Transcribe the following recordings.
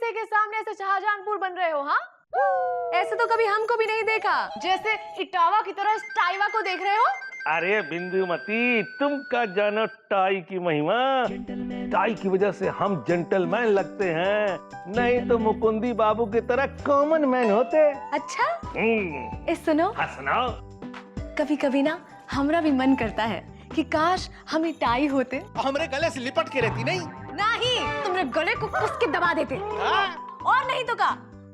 शीशे के सामने ऐसे शाहजहानपुर बन रहे हो? हाँ, ऐसे तो कभी हमको भी नहीं देखा, जैसे इटावा की तरह टाइवा को देख रहे हो। अरे बिंदुमती, तुम का जानो टाई की महिमा। टाई की वजह से हम जेंटलमैन लगते हैं, नहीं तो मुकुंदी बाबू की तरह कॉमन मैन होते। अच्छा, सुनो। हाँ सुनाओ। कभी कभी ना हमरा भी मन करता है कि काश हम टाई होते, हमरे गले से लिपट के रहती। नहीं तुमरे गले को कस के दबा देते। और नहीं तो का,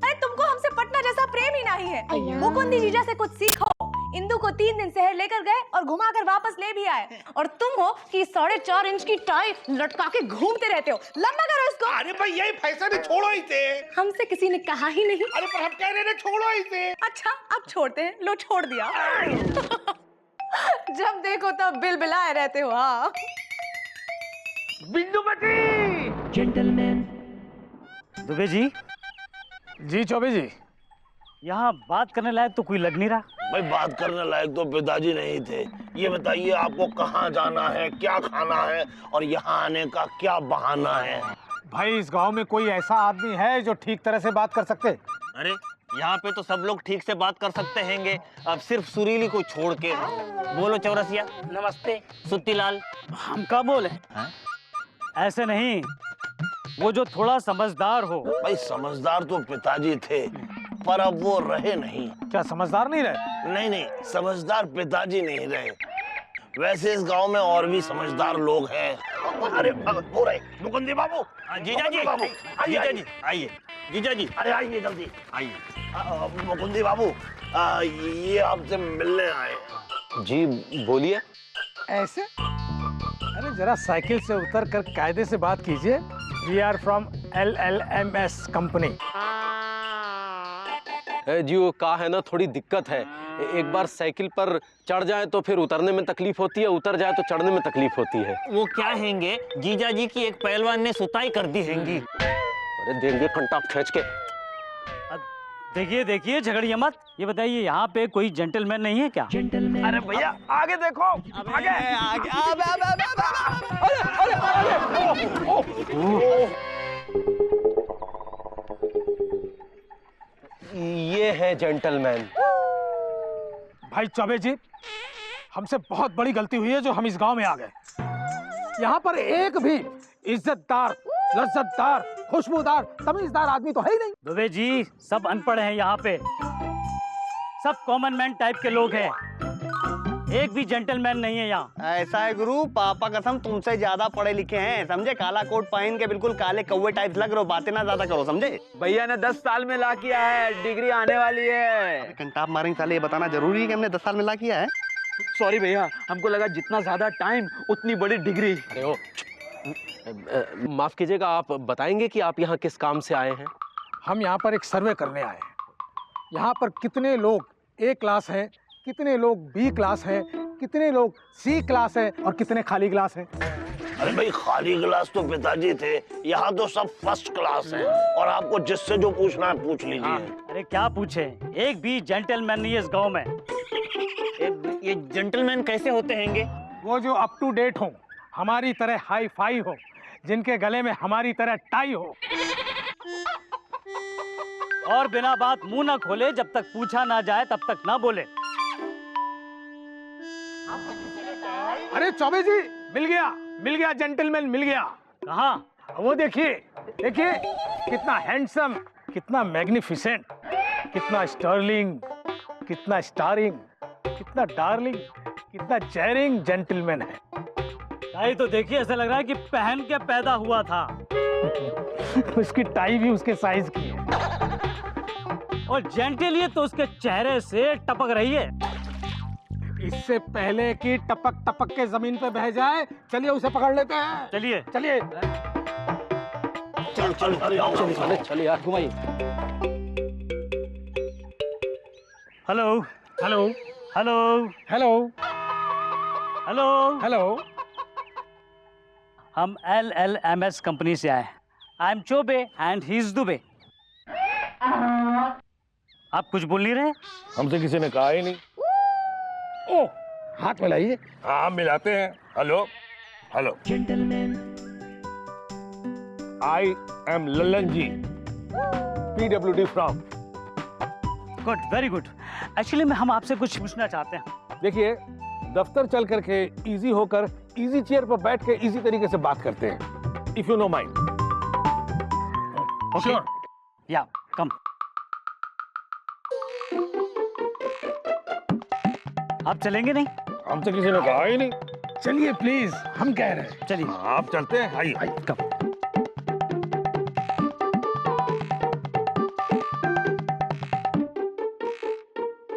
अरे तुमको हमसे पटना जैसा प्रेम ही नहीं है। मुकुंदी जीजा से कुछ सीखो। इंदु को 3 दिन शहर लेकर गए और घुमाकर वापस ले भी आए, और तुम हो कि 4.5 इंच की टाई लटका के घूमते रहते हो। लंबा करो इसको। अरे भाई यही फैसला ने छोड़ो ही थे। हमसे किसी ने कहा ही नहीं। अरे पर हम कह रहे थे छोड़ो ही थे। अच्छा, अब छोड़ते हैं। लो, छोड़ दिया। जब देखो तब बिलबिलाए रहते हो। हाँ बिंदुमती। जेंटलमैन। दुबे जी। जी चौबे जी। यहाँ बात करने लायक तो कोई लग नहीं रहा। भाई बात करने लायक तो पिताजी नहीं थे। ये बताइए आपको कहाँ जाना है, क्या खाना है और यहाँ आने का क्या बहाना है? भाई इस गांव में कोई ऐसा आदमी है जो ठीक तरह से बात कर सकते? अरे यहाँ पे तो सब लोग ठीक से बात कर सकते हैंगे, अब सिर्फ सुरीली को छोड़ के। बोलो चौरसिया। नमस्ते। सुत्तीलाल। हम का बोले? ऐसे नहीं, वो जो थोड़ा समझदार हो। भाई समझदार तो पिताजी थे, पर अब वो रहे नहीं। क्या समझदार नहीं रहे? नहीं, समझदार पिताजी नहीं रहे। वैसे इस गांव में और भी समझदार लोग हैं। अरे हो रहे मुकुंदी बाबू। जीजा जी, जीजा जी आइए। जीजा जी अरे आइए जल्दी आइए। मुकुंदी बाबू, ये आपसे मिलने आए। जी बोलिए। ऐसे? अरे जरा साइकिल से उतर कर कायदे से बात कीजिए। We are from LLMS company. जी वो का है ना, थोड़ी दिक्कत है। एक बार साइकिल पर चढ़ जाए तो फिर उतरने में तकलीफ होती है, उतर जाए तो चढ़ने में तकलीफ होती है। वो क्या हैंगे, जीजा जी की एक पहलवान ने सुताई कर दी हैंगी। अरे देंगे कंटा खींच के। देखिए देखिए, झगड़िए मत। ये बताइए, यहाँ पे कोई जेंटलमैन नहीं है क्या? जेंटलमैन। अरे भैया आगे देखो, आगे आगे ये है जेंटलमैन। भाई चौबे जी, हमसे बहुत बड़ी गलती हुई है जो हम इस गांव में आ गए। यहाँ पर एक भी इज्जतदार, लज्जतदार, खुशबूदार, तमीजदार आदमी तो है ही नहीं। दुबे जी, सब अनपढ़ हैं यहाँ पे, सब कॉमन मैन टाइप के लोग हैं। एक भी जेंटलमैन नहीं है यहाँ। ऐसा है गुरु, पापा कसम तुमसे ज्यादा पढ़े लिखे हैं, समझे? काला कोट पहन के बिल्कुल काले कौवे टाइप लग रहे हो। बातें ना ज्यादा करो, समझे? भैया ने 10 साल में ला किया है, डिग्री आने वाली है। कंटाप मारेंगे साले, ये बताना जरूरी है कि हमने 10 साल में ला किया है? सॉरी भैया, हमको लगा जितना ज्यादा टाइम उतनी बड़ी डिग्री। अरे ओ, माफ कीजिएगा, आप बताएंगे कि आप यहाँ किस काम से आए हैं? हम यहाँ पर एक सर्वे करने आए हैं। यहाँ पर कितने लोग A क्लास हैं, कितने लोग B क्लास हैं, कितने लोग C क्लास हैं और कितने खाली क्लास हैं। अरे भाई खाली क्लास तो पिताजी थे, यहाँ तो सब फर्स्ट क्लास हैं। और आपको जिससे जो पूछना है पूछ लीजिए। अरे क्या पूछे, एक भी जेंटलमैन नहीं है इस गांव में। ये जेंटलमैन कैसे होते हैंगे? वो जो अप टू डेट हो, हमारी तरह हाई फाई हो, जिनके गले में हमारी तरह टाई हो, और बिना बात मुंह ना खोले, जब तक पूछा ना जाए तब तक ना बोले। अरे चौबे जी, मिल गया जेंटलमैन, मिल गया। कहाँ? वो देखिए देखिए, कितना हैंडसम, कितना मैग्निफिसेंट, कितना स्टर्लिंग, कितना स्टारिंग, कितना डार्लिंग, कितना चेयरिंग जेंटलमैन है। टाई तो देखिए, ऐसा लग रहा है कि पहन के पैदा हुआ था। उसकी टाई भी उसके साइज की है। और जेंटल तो उसके चेहरे से टपक रही है। इससे पहले कि टपक टपक के जमीन पे बह जाए, चलिए उसे पकड़ लेते हैं। चलिए चलिए चलिए यार, घुमाइए। Hello hello hello hello hello hello. हम LLMS कंपनी से आए। I am Choubey and he is Dubey. आप कुछ बोल नहीं रहे? हमसे किसी ने कहा ही नहीं। ओ, हाथ मिलाइए। हाँ मिलाते हैं। Hello hello. Gentleman. I am Lallan ji, PWD from. Good, very good. Actually में हम आपसे कुछ पूछना चाहते हैं। देखिए, दफ्तर चल करके इजी होकर इजी चेयर पर बैठ के इजी तरीके से बात करते हैं, if you know mind. Okay, या कम। आप चलेंगे नहीं? हमसे किसी ने कहा ही नहीं। चलिए प्लीज, हम कह रहे हैं। चलिए आप चलते हैं, आइए। कम।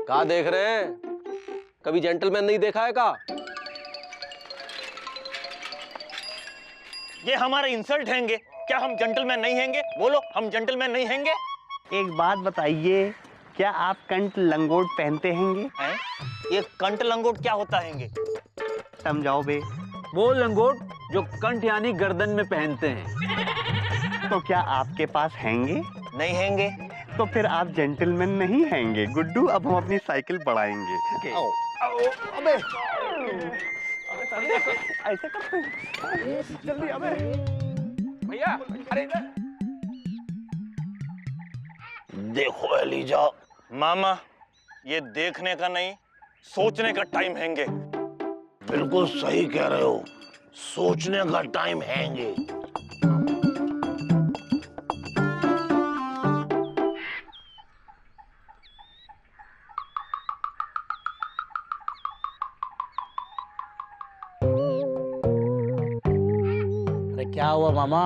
कहाँ देख रहे हैं? कभी जेंटलमैन नहीं देखा है का? ये हमारे इंसल्ट हैंगे। क्या हम जेंटलमैन नहीं हैंगे? बोलो, हम जेंटलमैन नहीं हैंगे? एक बात बताइए, क्या आप कंठ लंगोट पहनते हैंगे? हैं? ये कंठ लंगोट क्या होता हैंगे? समझाओ बे। वो लंगोट जो कंठ यानी गर्दन में पहनते हैं। तो क्या आपके पास हैंगे? नहीं हैंगे। तो फिर आप जेंटलमैन नहीं हैंगे। गुड्डू, अब हम अपनी साइकिल बढ़ाएंगे। अबे ऐसे करते हैं। जल्दी अबे। भैया, अरे देखो एलिजा, मामा, ये देखने का नहीं, सोचने का टाइम हैंगे। बिल्कुल सही कह रहे हो, सोचने का टाइम हैंगे। क्या हुआ मामा,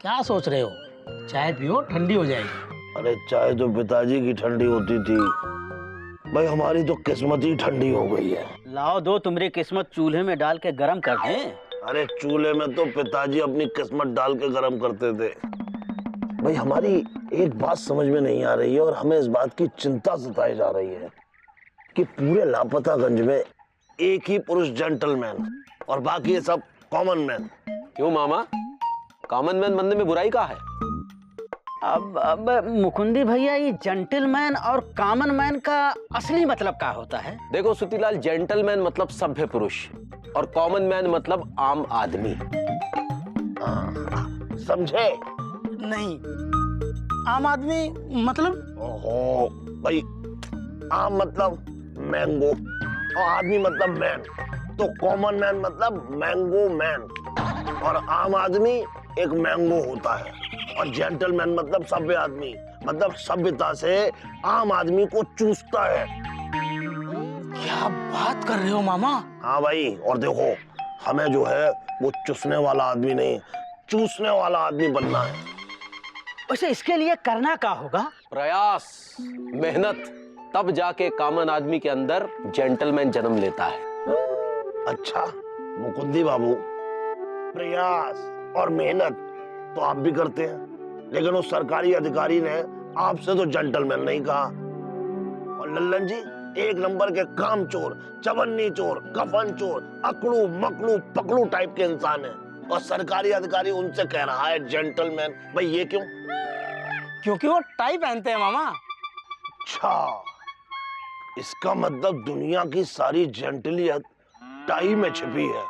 क्या सोच रहे हो? चाय पियो, ठंडी हो जाएगी। अरे चाय तो पिताजी की ठंडी होती थी भाई, हमारी तो किस्मत ही ठंडी हो गई है। लाओ दो, तुम्हारी किस्मत चूल्हे में डाल के गरम कर दें। अरे चूल्हे में तो पिताजी अपनी किस्मत डाल के गरम करते थे भाई। हमारी एक बात समझ में नहीं आ रही है और हमें इस बात की चिंता सताई जा रही है कि पूरे लापतागंज में एक ही पुरुष जेंटलमैन और बाकी ये सब कॉमन मैन। क्यों मामा, कॉमन मैन बनने में बुराई का है? अब मुकुंदी भैया, ये जेंटलमैन और कॉमन मैन का असली मतलब क्या होता है? देखो सुतीलाल, जेंटलमैन मतलब सभ्य पुरुष और कॉमन मैन मतलब आम आदमी। समझे? नहीं, आम आदमी मतलब? ओहो भाई, आम मतलब मैंगो और आदमी मतलब मैन, तो कॉमन मैन मतलब मैंगो मैन और आम आदमी एक मैंगो होता है और जेंटलमैन मतलब सभ्य आदमी, मतलब सभ्यता से आम आदमी को चूसता है। क्या बात कर रहे हो मामा? हाँ भाई, और देखो हमें जो है वो चूसने वाला आदमी नहीं, चूसने वाला आदमी बनना है। वैसे इसके लिए करना क्या होगा? प्रयास, मेहनत, तब जाके कॉमन आदमी के अंदर जेंटलमैन जन्म लेता है। अच्छा मुकुंदी बाबू, प्रयास और मेहनत तो आप भी करते हैं, लेकिन उस सरकारी अधिकारी ने आपसे तो जेंटलमैन नहीं कहा। और लल्लन जी एक नंबर के काम चोर, चवन्नी चोर, कफन चोर, अकड़ू मकड़ू पकड़ू टाइप के इंसान है और सरकारी अधिकारी उनसे कह रहा है जेंटलमैन। भाई ये क्यों? क्योंकि वो टाई पहनते हैं मामा। अच्छा, इसका मतलब दुनिया की सारी जेंटलियत टाई में छिपी है,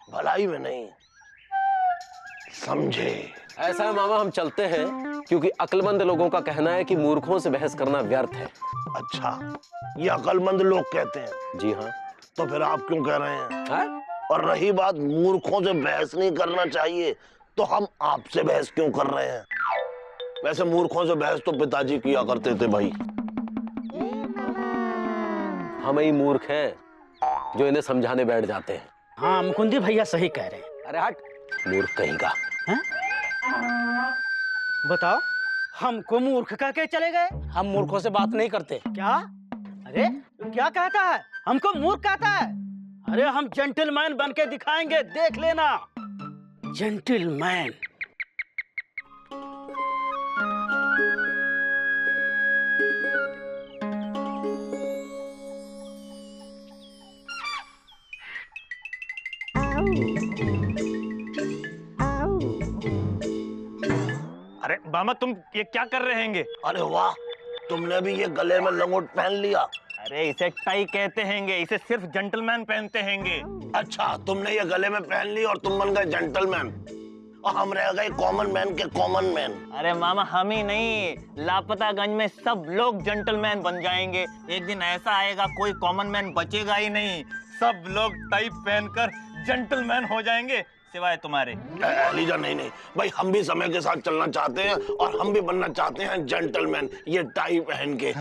भलाई में नहीं। समझे? ऐसा है मामा, हम चलते हैं क्योंकि अक्लमंद लोगों का कहना है कि मूर्खों से बहस करना व्यर्थ है। अच्छा, ये अक्लमंद लोग कहते हैं? जी हाँ। तो फिर आप क्यों कह रहे हैं? है? और रही बात मूर्खों से बहस नहीं करना चाहिए, तो हम आपसे बहस क्यों कर रहे हैं? वैसे मूर्खों से बहस तो पिताजी किया करते थे भाई। हम ही मूर्ख हैं जो इन्हें समझाने बैठ जाते हैं। हाँ, मुकुंदी भैया सही कह रहे हैं। अरे हट, मूर्ख कहीं का। बताओ, हमको मूर्ख कह के चले गए? हम मूर्खों से बात नहीं करते। क्या? अरे क्या कहता है? हमको मूर्ख कहता है? अरे हम जेंटलमैन बन के दिखाएंगे, देख लेना। जेंटलमैन। अरे मामा, तुम ये क्या कर रहे हैंगे? अरे वाह, तुमने भी ये गले में लंगोट पहन लिया। अरे इसे टाई कहते हैंगे, इसे सिर्फ जेंटलमैन पहनते हैंगे। अच्छा, तुमने ये गले में पहन ली और तुम बन गए जेंटलमैन। और हम रह गए कॉमन मैन के कॉमन मैन। अरे मामा हम ही नहीं, लापतागंज में सब लोग जेंटलमैन बन जाएंगे। एक दिन ऐसा आएगा कोई कॉमन मैन बचेगा ही नहीं, सब लोग टाई पहनकर जेंटलमैन हो जाएंगे सिवाय तुम्हारे। लीजा नहीं नहीं भाई, हम भी समय के साथ चलना चाहते हैं और हम भी बनना चाहते हैं जेंटलमैन, ये टाई पहन के।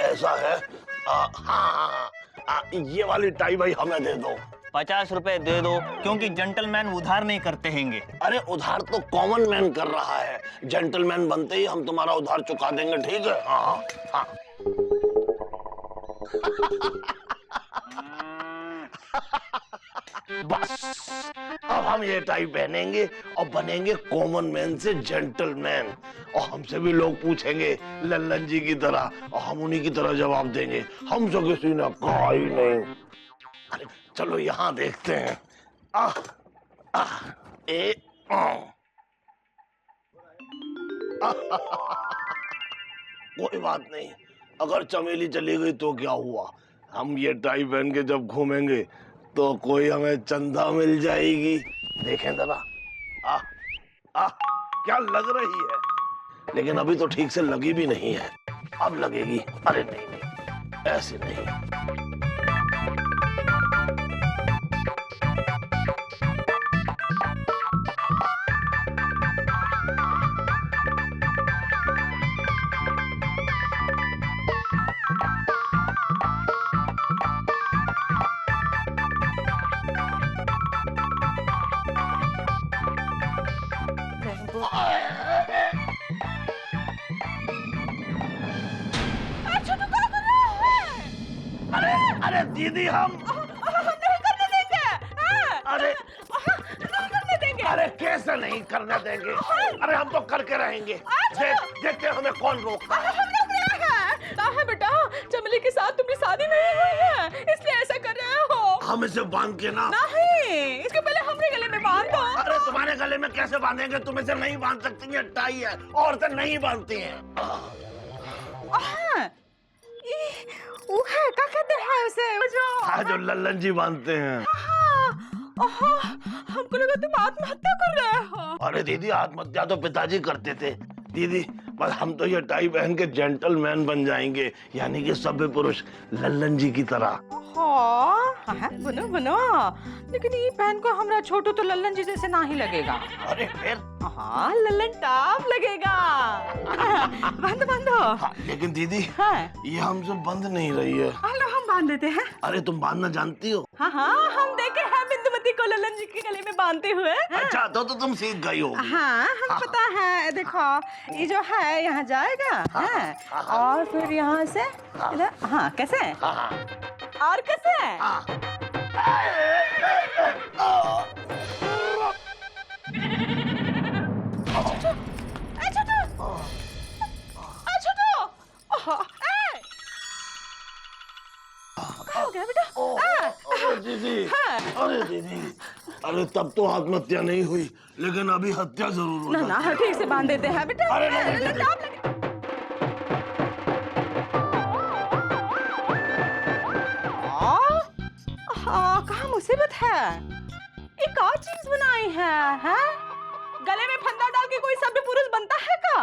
ऐसा है, ये वाली टाई भाई हमें दे दो। 50 रुपए दे दो, क्योंकि जेंटलमैन उधार नहीं करते हैंगे। अरे उधार तो कॉमन मैन कर रहा है, जेंटलमैन बनते ही हम तुम्हारा उधार चुका देंगे, ठीक है? हाँ हाँ। बस अब हम ये टाई पहनेंगे और बनेंगे कॉमन मैन से जेंटलमैन, और हमसे भी लोग पूछेंगे लल्लन जी की तरह, और हम उन्हीं की तरह जवाब देंगे। हमसे किसी ने कहा ही नहीं। अरे चलो यहाँ देखते हैं। कोई बात नहीं, अगर चमेली चली गई तो क्या हुआ, हम ये टाई पहन के जब घूमेंगे तो कोई हमें चंदा मिल जाएगी। देखें जरा, क्या लग रही है, लेकिन अभी तो ठीक से लगी भी नहीं है, अब लगेगी। अरे नहीं नहीं, ऐसे नहीं। अरे दीदी हम नहीं करने देंगे। अरे नहीं करने देंगे। अरे कैसे नहीं करने देंगे, अरे हम तो करके रहेंगे। देखते हमें कौन रोकता है। है बेटा, चमेली के साथ तुम्हारी शादी नहीं हुई है, इसलिए ऐसा कर रहे हो। हम इसे बांध के ना, नहीं, इसके पहले हमरे गले में बांध दो। अरे तुम्हारे गले में कैसे बांधेंगे, तुम इसे नहीं बांध सकती है, टाई है, औरतें नहीं बांधती हैं। वो है, क्या कहते हैं उसे, जो लल्लन जी बांधते हैं। हमको लगा तुम आत्महत्या कर रहे हो। अरे दीदी, आत्महत्या तो पिताजी करते थे दीदी, बस हम तो ये टाई पहन के जेंटलमैन बन जाएंगे, यानी कि सभ्य पुरुष लल्लन जी की तरह। बनो बनो, लेकिन ये पहन को हमरा छोटू तो लल्लन जी जैसे ना ही लगेगा। अरे फिर? हाँ, लल्लन टॉप लगेगा। बंद बंदो। लेकिन दीदी, ये हमसे बंद नहीं रही है। हेलो, हम बांध देते हैं। अरे तुम बांधना जानती हो? हाँ हाँ, हम देखे हैं बिंदुमती को लल्लन जी के गले में बांधते हुए। अच्छा, तो तुम सीख गई हो। हाँ, हम पता है। देखो, ये जो है यहाँ जाएगा, और फिर यहाँ से इधर। हाँ, कैसे? और कैसे? दीदी, अरे दीदी, अरे तब तो आत्महत्या नहीं हुई, लेकिन अभी हत्या जरूर हो जाती है। ठीक से बांध देते हैं बेटा। अरे नहीं, कहाँ मुसीबत है, एक और चीज बनाई है? गले में फंदा डाल के कोई सभ्य पुरुष बनता है का?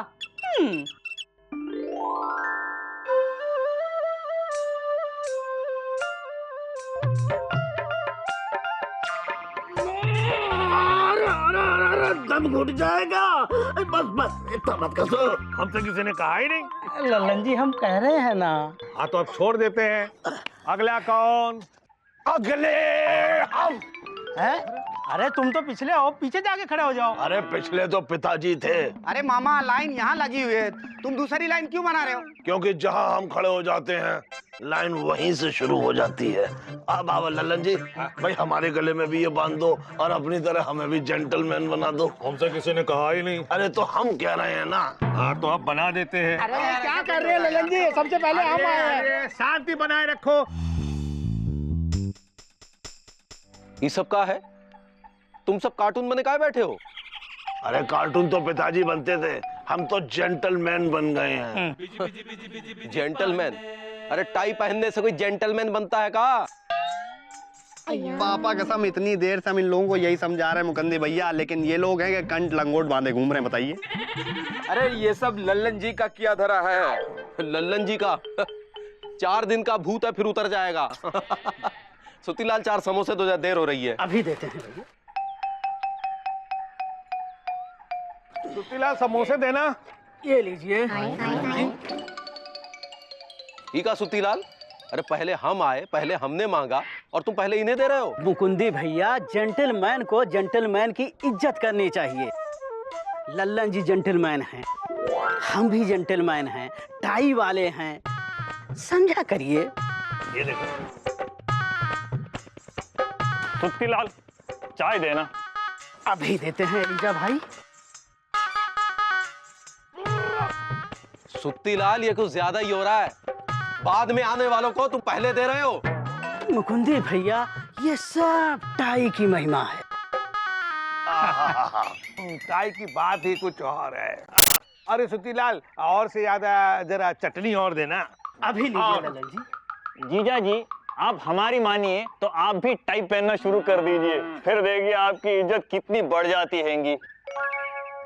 दम घुट जाएगा। बस बस, इतना मत कसो, हमसे किसी ने कहा ही नहीं। लल्लन जी, हम कह रहे हैं ना। हाँ तो अब छोड़ देते हैं। अगला कौन? अगले हम हैं? अरे तुम तो पिछले आओ, पीछे जाके खड़े हो जाओ। अरे पिछले तो पिताजी थे। अरे मामा, लाइन यहाँ लगी हुई है, तुम दूसरी लाइन क्यों बना रहे हो? क्योंकि जहाँ हम खड़े हो जाते हैं, लाइन वहीं से शुरू हो जाती है। अब बाबा लल्लन जी, भाई हमारे गले में भी ये बांध दो और अपनी तरह हमें भी जेंटलमैन बना दो। हमसे किसी ने कहा ही नहीं। अरे तो हम कह रहे हैं ना। हाँ तो अब बना देते हैं। अरे क्या कर रहे हैं लल्लन जी, सबसे पहले हम आए हैं। शांति बनाए रखो। ये सब क्या है? तुम सब कार्टून बने काहे बैठे हो? अरे कार्टून तो पिताजी बनते थे, हम तो जेंटलमैन बन गए हैं। जेंटलमैन? अरे टाई पहनने से कोई जेंटलमैन बनता है का? पापा कसम इतनी देर से हम इन लोगों को यही समझा रहे हैं मुकंदी भैया, लेकिन ये लोग हैं कि कंठ लंगोट बांधे घूम रहे हैं। बताइए। अरे ये सब लल्लन जी का किया धरा है। लल्लन जी का 4 दिन का भूत है, फिर उतर जाएगा। सुतीलाल 4 समोसे तो देर हो रही है। अभी देते हैं भैया। सुतीलाल समोसे देना। ये लीजिए। ठीक है सुतीलाल, अरे पहले हम आए, पहले हमने मांगा और तुम पहले इन्हें दे रहे हो। मुकुंदी भैया, जेंटलमैन को जेंटलमैन की इज्जत करनी चाहिए। लल्लन जी जेंटलमैन हैं, हम भी जेंटलमैन हैं, टाई वाले हैं, समझा करिए। ये देखो सुत्तीलाल, चाय देना। अभी देते हैं एलिजा भाई। सुत्तीलाल, ये कुछ ज्यादा ही हो रहा है। बाद में आने वालों को तुम पहले दे रहे हो। मुकुंदी भैया, ये सब टाई की महिमा है। चाय की बात ही कुछ और है। अरे सुतीलाल, और से ज्यादा जरा चटनी और देना। अभी लीजिए लल्लन जी। जीजा जी, आप हमारी मानिए तो आप भी टाई पहनना शुरू कर दीजिए, फिर देखिए आपकी इज्जत कितनी बढ़ जाती हैगी।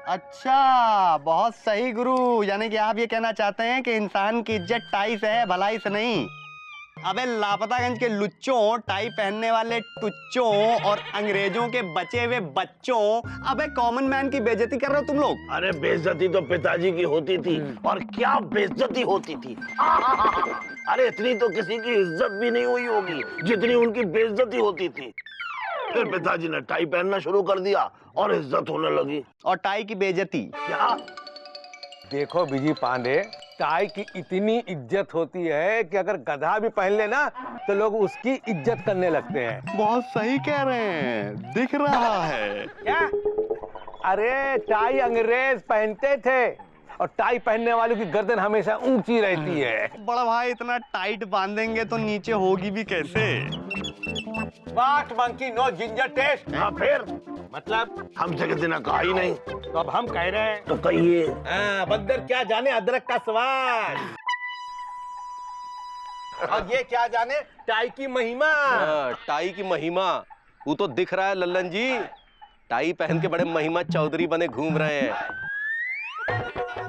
अच्छा, बहुत सही गुरु। यानी कि आप ये कहना चाहते हैं कि इंसान की इज्जत टाई से है, भलाई से नहीं। अबे लापतागंज के लुच्चों, टाई पहनने वाले टुच्चों और अंग्रेजों के बचे हुए बच्चों, अबे कॉमन मैन की बेइज्जती कर रहे हो तुम लोग। अरे बेइज्जती तो पिताजी की होती थी, और क्या बेइज्जती होती थी। अरे इतनी तो किसी की इज्जत भी नहीं हुई होगी जितनी उनकी बेइज्जती होती थी। फिर पिताजी ने टाई पहनना शुरू कर दिया और इज्जत होने लगी। और टाई की बेइज्जती क्या? देखो बिजी पांडे, टाई की इतनी इज्जत होती है कि अगर गधा भी पहन लेना तो लोग उसकी इज्जत करने लगते हैं। बहुत सही कह रहे हैं, दिख रहा है। क्या? अरे टाई अंग्रेज पहनते थे, और टाई पहनने वालों की गर्दन हमेशा ऊंची रहती है। बड़ा भाई, इतना टाइट बांधेंगे तो नीचे होगी भी कैसे? बात मंकी नो जिंजर टेस्ट। हाँ, फिर मतलब हमसे किसी ने कहा ही नहीं। तो अब हम कह रहे हैं। तो कहिए। बंदर क्या जाने अदरक का स्वाद, और ये क्या जाने टाई की महिमा। टाई की महिमा वो तो दिख रहा है लल्लन जी। टाई पहन के बड़े महिमा चौधरी बने घूम रहे हैं।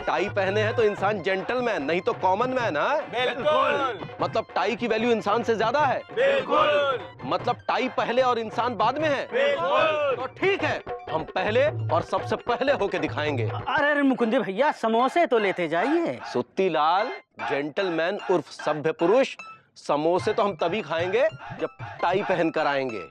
टाई पहने हैं तो इंसान जेंटलमैन, नहीं तो कॉमन मैन है। बिल्कुल। मतलब टाई की वैल्यू इंसान से ज्यादा है। बिल्कुल। मतलब टाई पहले और इंसान बाद में है। बिल्कुल। तो ठीक है, हम पहले और सबसे पहले होके दिखाएंगे। अरे मुकुंदी भैया, समोसे तो लेते जाइए। सुत्तीलाल, जेंटलमैन उर्फ सभ्य पुरुष, समोसे तो हम तभी खाएंगे जब टाई पहन कर आएंगे।